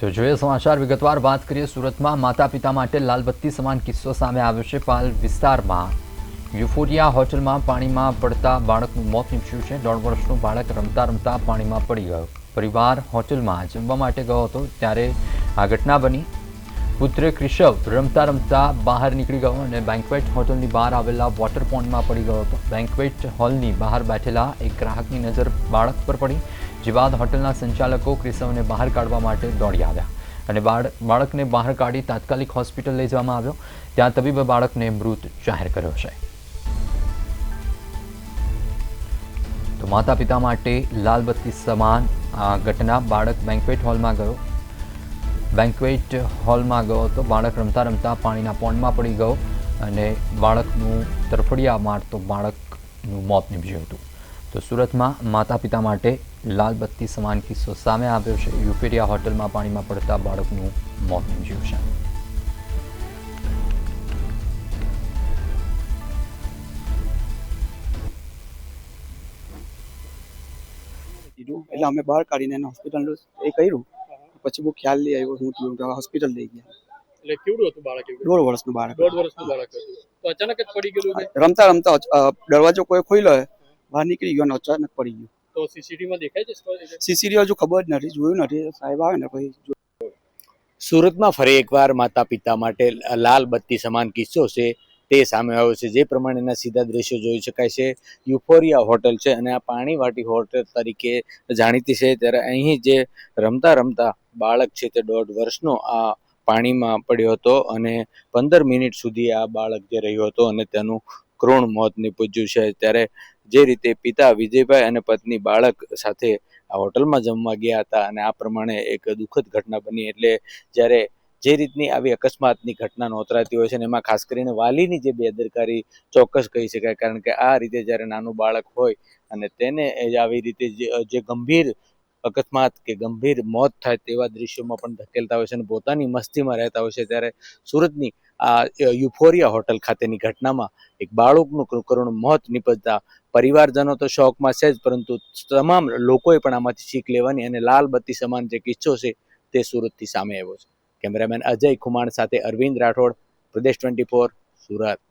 તો જોઈએ સમાચાર વિગતવાર વાત કરીએ સુરતમાં માતા પિતા માટે લાલબત્તી સમાન કિસ્સો સામે આવ્યો છે। પાલ વિસ્તારમાં યુફોરિયા હોટલમાં પાણીમાં પડતા બાળકનું મોત નીપજ્યું છે। 1.5 વર્ષનું બાળક રમતા રમતા પાણીમાં પડી ગયો। પરિવાર હોટલમાં જમવા માટે ગયો હતો ત્યારે આ ઘટના બની। પુત્ર ક્રિશવ રમતા રમતા બહાર નીકળી ગયો અને બેન્ક્વેટ હોટલની બહાર આવેલા વોટર પોન્ડમાં પડી ગયો હતો। બેન્ક્વેટ હોલની બહાર બેઠેલા એક ગ્રાહકની નજર બાળક પર પડી, જે બાદ હોટલના સંચાલકો ક્રિશવને બહાર કાઢવા માટે દોડી આવ્યા અને બાળકને બહાર કાઢી તાત્કાલિક હોસ્પિટલ લઈ જવામાં આવ્યો। ત્યાં તબીબે બાળકને મૃત જાહેર કર્યો છે। તો માતા પિતા માટે લાલબત્તી સમાન આ ઘટના। બાળક બેન્ક્વેટ હોલમાં ગયો હતો। બાળક રમતા રમતા પાણીના પોન્ડમાં પડી ગયો અને બાળકનું તરફડિયા મારતો બાળકનું મોત નીપજ્યું હતું। તો સુરતમાં માતા પિતા માટે લાલબત્તી સમાન કિસ્સો સામે આવ્યો છે। યુફોરિયા હોટલમાં પાણીમાં પડતા બાળકનું મોત નીપજ્યું છે। એટલે અમે બહાર કાઢીને એને હોસ્પિટલ એ કર્યું, પછી બહુ ખ્યાલ નહીં આવ્યો શું થયું, હોસ્પિટલ લઈ ગયા। એટલે કેવડું હતું બાળક? 1.5 વર્ષનું બાળક। 1.5 વર્ષનું બાળક હતું તો અચાનક જ પડી ગયેલું છે? રમતા રમતા દરવાજો કોઈ ખોલ્યો, બહાર નીકળી ગયો અને અચાનક પડી ગયો। તો સીસીટીવી માં દેખાય છે? સીસીટીવી હજુ ખબર જ નથી, જોયું નથી, સાહેબ આવે ને પછી। સુરતમાં ફરી એકવાર માતા પિતા માટે લાલ બત્તી સમાન કિસ્સો છે તે સામે આવ્યો છે। જે પ્રમાણેના સીધા દ્રશ્યો જોઈ શકાય છે। યુફોરિયા હોટલ છે અને આ પાણીવાટી હોટલ તરીકે જાણીતી છે। ત્યારે અહીં જે રમતા રમતા બાળક છે તે 1.5 વર્ષનો આ પાણીમાં પડ્યો હતો અને 15 મિનિટ સુધી આ બાળક જે રહ્યો હતો અને તેનું કરુણ મોત નીપજ્યું છે। ત્યારે જે રીતે પિતા વિજયભાઈ અને પત્ની બાળક સાથે આ હોટલમાં જમવા ગયા હતા અને આ પ્રમાણે એક દુઃખદ ઘટના બની। એટલે જ્યારે જે રીતની આવી અકસ્માતની ઘટના નોતરાતી હોય છે ને એમાં ખાસ કરીને વાલીની જે બેદરકારી ચોક્કસ કહી શકાય। કારણ કે આ રીતે જ્યારે નાનું બાળક હોય અને તેને આવી રીતે જે ગંભીર અકસ્માત કે ગંભીર મોત થાય તેવા દ્રશ્યોમાં પણ ધકેલતા હોય છે અને પોતાની મસ્તીમાં રહેતા હોય છે। ત્યારે સુરતની આ યુફોરિયા હોટલ ખાતેની ઘટનામાં એક બાળકનું કરુણ મોત નીપજતા પરિવારજનો તો શોકમાં છે જ, પરંતુ તમામ લોકોએ પણ આમાંથી શીખ લેવાની અને લાલ બત્તી સમાન જે કિસ્સો છે તે સુરતથી સામે આવ્યો છે। કેમેરામેન અજય ખુમાણ સાથે અરવિંદ રાઠોડ, પ્રદેશ 24, સુરત।